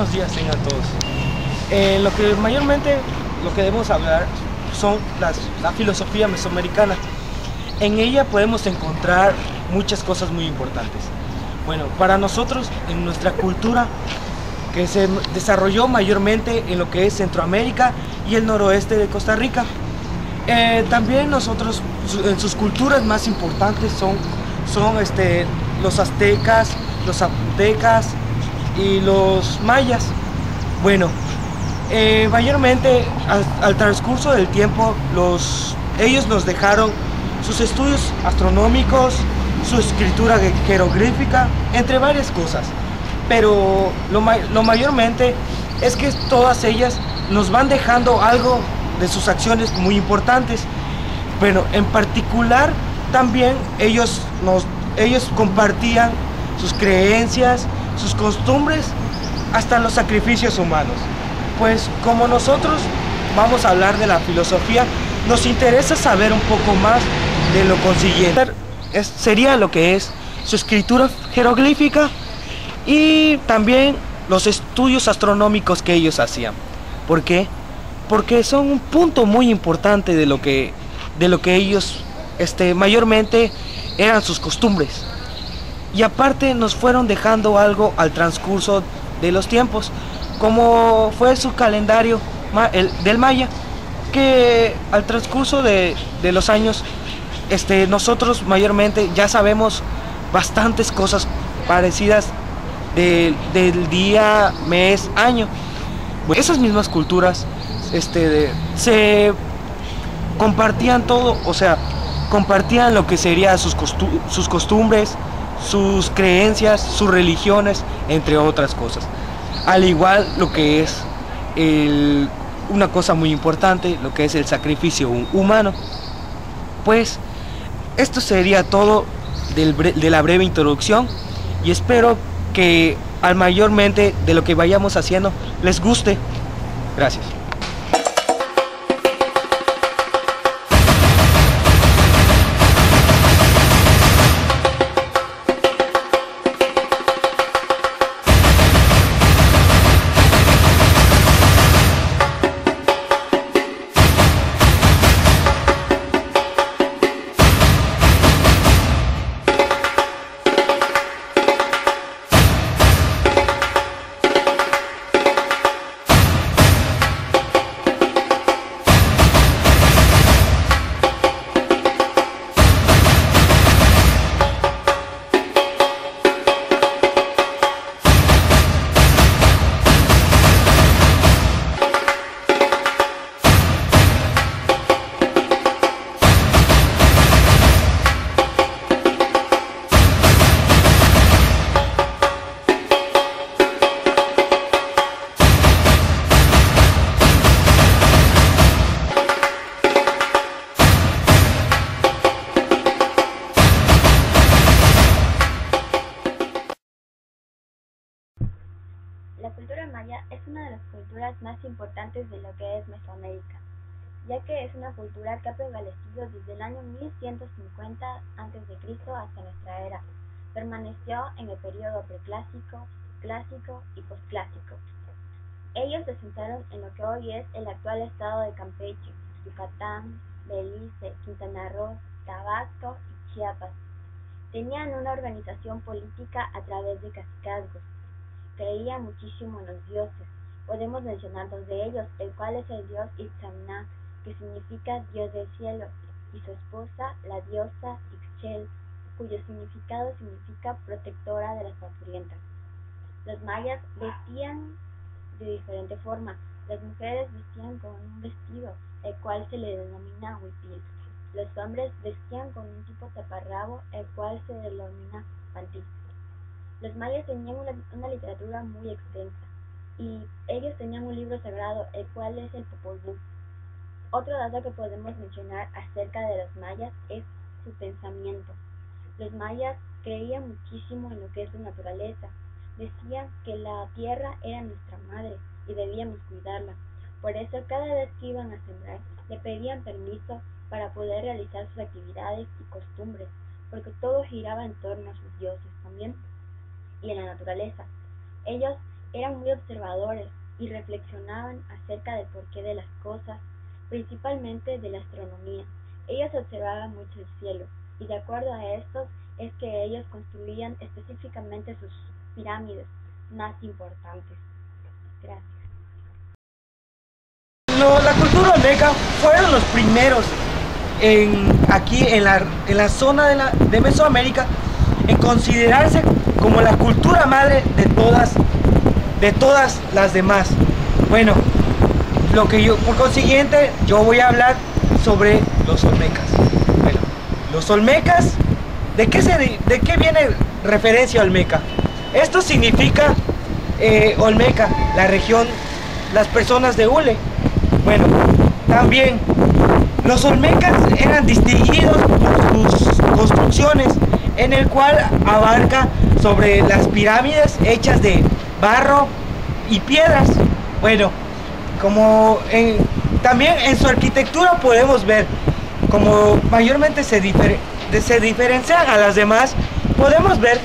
buenos días tengan todos. Lo que mayormente lo que debemos hablar son la filosofía mesoamericana. En ella podemos encontrar muchas cosas muy importantes. Bueno, para nosotros, en nuestra cultura, que se desarrolló mayormente en lo que es Centroamérica y el noroeste de Costa Rica. También nosotros, en sus culturas más importantes son los aztecas, los zapotecas y los mayas. Bueno, mayormente al transcurso del tiempo ellos nos dejaron sus estudios astronómicos, su escritura jeroglífica, entre varias cosas. Pero lo mayormente es que todas ellas nos van dejando algo de sus acciones muy importantes. Bueno, en particular también ellos compartían sus creencias, sus costumbres, hasta los sacrificios humanos. Pues como nosotros vamos a hablar de la filosofía, nos interesa saber un poco más de lo consiguiente. Sería lo que es su escritura jeroglífica y también los estudios astronómicos que ellos hacían. ¿Por qué? Porque son un punto muy importante de lo que ellos mayormente eran sus costumbres. Y aparte nos fueron dejando algo al transcurso de los tiempos, como fue su calendario del maya, que al transcurso de los años nosotros mayormente ya sabemos bastantes cosas parecidas del día, mes, año. Esas mismas culturas se compartían todo, o sea, compartían lo que serían sus costumbres, sus creencias, sus religiones, entre otras cosas. Al igual lo que es una cosa muy importante, lo que es el sacrificio humano. Pues esto sería todo de la breve introducción y espero que al mayormente de lo que vayamos haciendo les guste. Gracias. La cultura maya es una de las culturas más importantes de lo que es Mesoamérica, ya que es una cultura que ha prevalecido desde el año 1150 a.C. hasta nuestra era. Permaneció en el periodo preclásico, clásico y posclásico. Ellos se asentaron en lo que hoy es el actual estado de Campeche, Yucatán, Belice, Quintana Roo, Tabasco y Chiapas. Tenían una organización política a través de cacicazgos. Creía muchísimo en los dioses. Podemos mencionar dos de ellos, el cual es el dios Itzamna, que significa Dios del cielo, y su esposa, la diosa Ixchel, cuyo significado significa protectora de las parturientas. Los mayas vestían de diferente forma. Las mujeres vestían con un vestido, el cual se le denomina huipil. Los hombres vestían con un tipo taparrabo, el cual se denomina pantí. Los mayas tenían una literatura muy extensa y ellos tenían un libro sagrado, el cual es el Popol Vuh. Otro dato que podemos mencionar acerca de los mayas es su pensamiento. Los mayas creían muchísimo en lo que es la naturaleza. Decían que la tierra era nuestra madre y debíamos cuidarla. Por eso cada vez que iban a sembrar le pedían permiso para poder realizar sus actividades y costumbres, porque todo giraba en torno a sus dioses también y en la naturaleza. Ellos Eran muy observadores y reflexionaban acerca del porqué de las cosas, principalmente de la astronomía. Ellos observaban mucho el cielo, y de acuerdo a estos es que ellos construían específicamente sus pirámides más importantes. Gracias. La cultura olmeca fueron los primeros aquí en la zona de Mesoamérica en considerarse como la cultura madre de todas las demás. Bueno, por consiguiente, yo voy a hablar sobre los olmecas. Bueno, los olmecas, ¿de qué viene referencia olmeca? Esto significa olmeca, la región, las personas de hule. Bueno, también los olmecas eran distinguidos por sus construcciones, en el cual abarca sobre las pirámides hechas de barro y piedras. Bueno, también en su arquitectura podemos ver, como mayormente se diferencian a las demás, podemos ver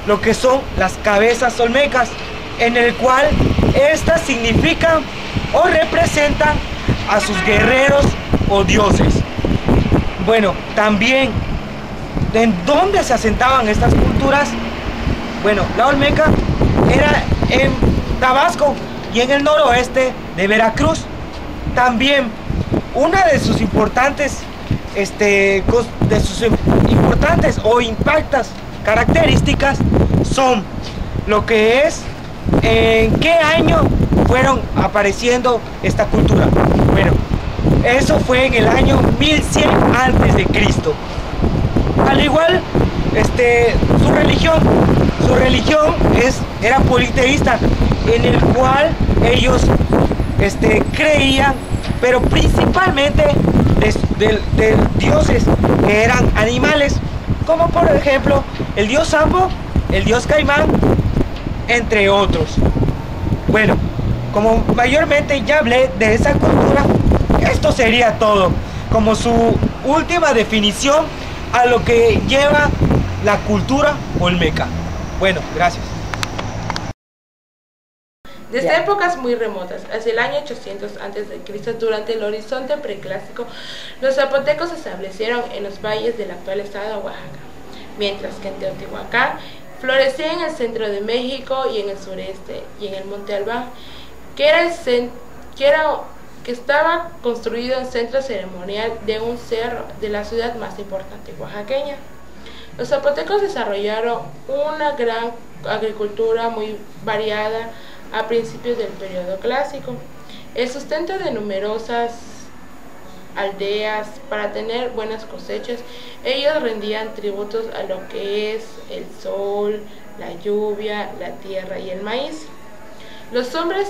lo que son las cabezas olmecas, en el cual estas significan o representan a sus guerreros o dioses. Bueno, también, ¿en dónde se asentaban estas culturas? Bueno, la olmeca era en Tabasco y en el noroeste de Veracruz. También, una de sus importantes o impactas características son lo que es en qué año fueron apareciendo esta cultura. Bueno, eso fue en el año 1100 antes de Cristo. Al igual, su religión era politeísta, en el cual ellos creían, pero principalmente de dioses que eran animales, como por ejemplo el dios Sambo, el dios Caimán, entre otros. Bueno, como mayormente ya hablé de esa cultura, esto sería todo, como su última definición a lo que lleva la cultura olmeca. Bueno, gracias. Desde épocas muy remotas, hacia el año 800 a.C., durante el horizonte preclásico, los zapotecos se establecieron en los valles del actual estado de Oaxaca, mientras que en Teotihuacán florecía en el centro de México y en el sureste, y en el Monte Albán, que estaba construido en centro ceremonial de un cerro de la ciudad más importante oaxaqueña. Los zapotecos desarrollaron una gran agricultura muy variada a principios del periodo clásico. El sustento de numerosas aldeas para tener buenas cosechas, ellos rendían tributos a lo que es el sol, la lluvia, la tierra y el maíz. Los hombres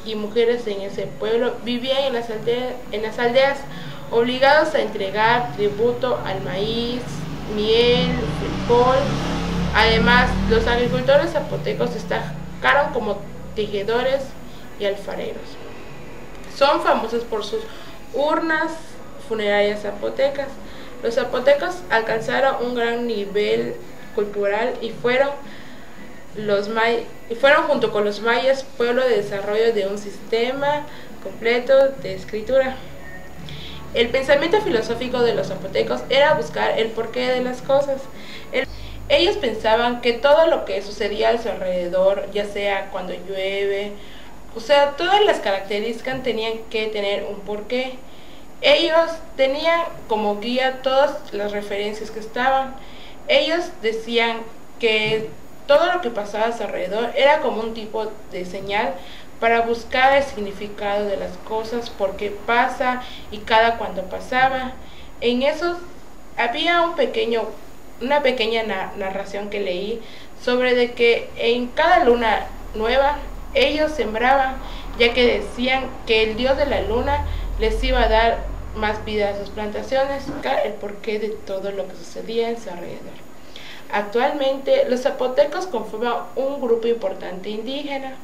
y mujeres en ese pueblo vivían en las aldeas obligados a entregar tributo al maíz, miel, frijol. Además, los agricultores zapotecos destacaron como tejedores y alfareros. Son famosos por sus urnas funerarias zapotecas. Los zapotecos alcanzaron un gran nivel cultural y fueron junto con los mayas pueblo de desarrollo de un sistema completo de escritura. El pensamiento filosófico de los zapotecos era buscar el porqué de las cosas. Ellos pensaban que todo lo que sucedía a su alrededor, ya sea cuando llueve, o sea, todas las características tenían que tener un porqué. Ellos tenían como guía todas las referencias que estaban. Ellos decían que todo lo que pasaba a su alrededor era como un tipo de señal para buscar el significado de las cosas, por qué pasa y cada cuando pasaba. En eso había una pequeña narración que leí sobre de que en cada luna nueva ellos sembraban, ya que decían que el dios de la luna les iba a dar más vida a sus plantaciones, el porqué de todo lo que sucedía en su alrededor. Actualmente los zapotecos conforman un grupo importante indígena.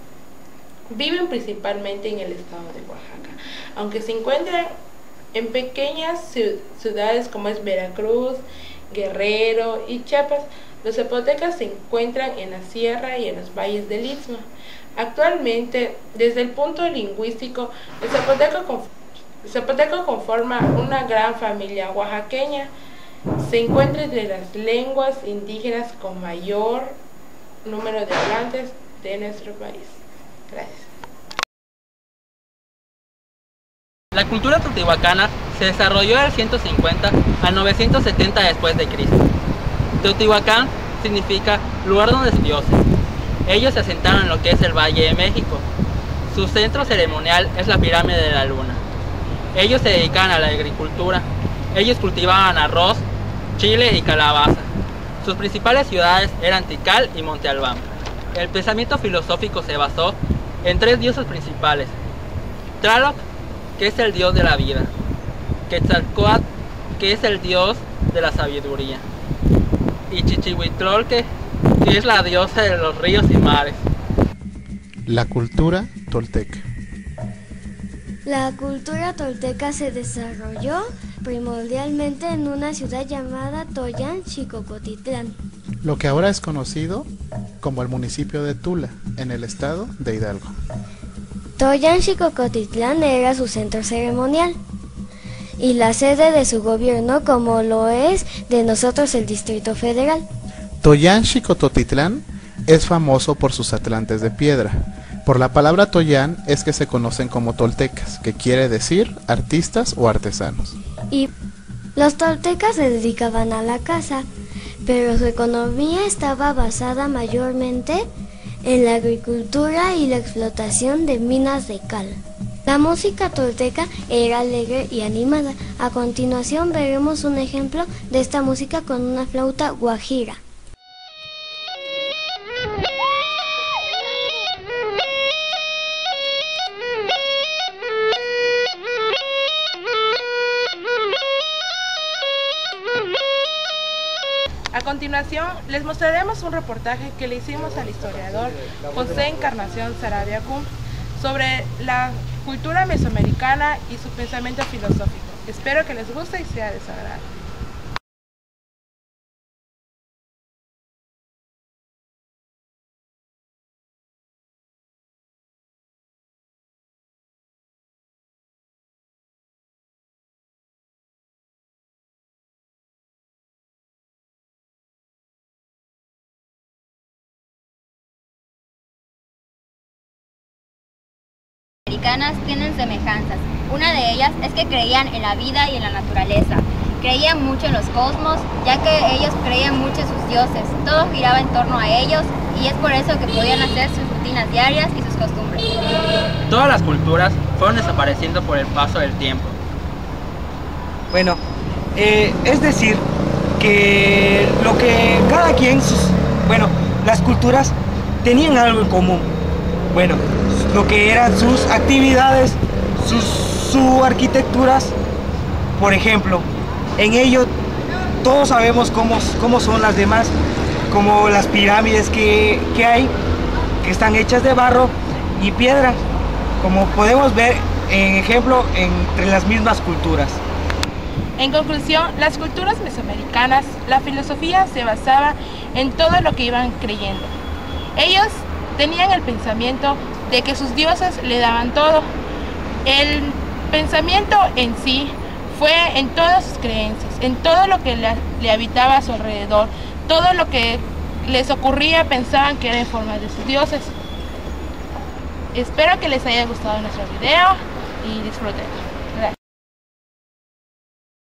Viven principalmente en el estado de Oaxaca, aunque se encuentran en pequeñas ciudades como es Veracruz, Guerrero y Chiapas. Los zapotecas se encuentran en la sierra y en los valles del Istmo. Actualmente, desde el punto lingüístico, el zapoteco conforma una gran familia oaxaqueña. Se encuentra entre las lenguas indígenas con mayor número de hablantes de nuestro país. Gracias. La cultura teotihuacana se desarrolló del 150 al 970 después de Cristo. Teotihuacán significa lugar donde se dioses. Ellos se asentaron en lo que es el Valle de México. Su centro ceremonial es la pirámide de la luna. Ellos se dedicaban a la agricultura. Ellos cultivaban arroz, chile y calabaza. Sus principales ciudades eran Tikal y Monte Albán. El pensamiento filosófico se basó en 3 dioses principales: Tlaloc, que es el dios de la vida; Quetzalcóatl, que es el dios de la sabiduría; y Chichihuitlolque, que es la diosa de los ríos y mares. La cultura tolteca. La cultura tolteca se desarrolló primordialmente en una ciudad llamada Toyán, Xicocotitlán, Lo que ahora es conocido como el municipio de Tula, en el estado de Hidalgo. Toyán, Xicocotitlán era su centro ceremonial y la sede de su gobierno, como lo es de nosotros el Distrito Federal. Toyán Xicototitlán es famoso por sus atlantes de piedra. Por la palabra Toyán es que se conocen como toltecas, que quiere decir artistas o artesanos. Y los toltecas se dedicaban a la caza, pero su economía estaba basada mayormente en la agricultura y la explotación de minas de cal. La música tolteca era alegre y animada. A continuación veremos un ejemplo de esta música con una flauta guajira. A continuación, les mostraremos un reportaje que le hicimos al historiador José Encarnación Sarabia Cum sobre la cultura mesoamericana y su pensamiento filosófico. Espero que les guste y sea de su agrado. Tienen semejanzas. Una de ellas es que creían en la vida y en la naturaleza. Creían mucho en los cosmos, ya que ellos creían mucho en sus dioses. Todo giraba en torno a ellos y es por eso que podían hacer sus rutinas diarias y sus costumbres. Todas las culturas fueron desapareciendo por el paso del tiempo. Bueno, es decir, que lo que cada quien, las culturas tenían algo en común. Bueno, lo que eran sus actividades, sus arquitecturas. Por ejemplo, en ello todos sabemos cómo son las demás, como las pirámides que hay, que están hechas de barro y piedra, como podemos ver en ejemplo entre las mismas culturas. En conclusión, las culturas mesoamericanas, la filosofía se basaba en todo lo que iban creyendo. Ellos tenían el pensamiento de que sus dioses le daban todo. El pensamiento en sí fue en todas sus creencias, en todo lo que le habitaba a su alrededor, todo lo que les ocurría pensaban que era en forma de sus dioses. Espero que les haya gustado nuestro video y disfruten.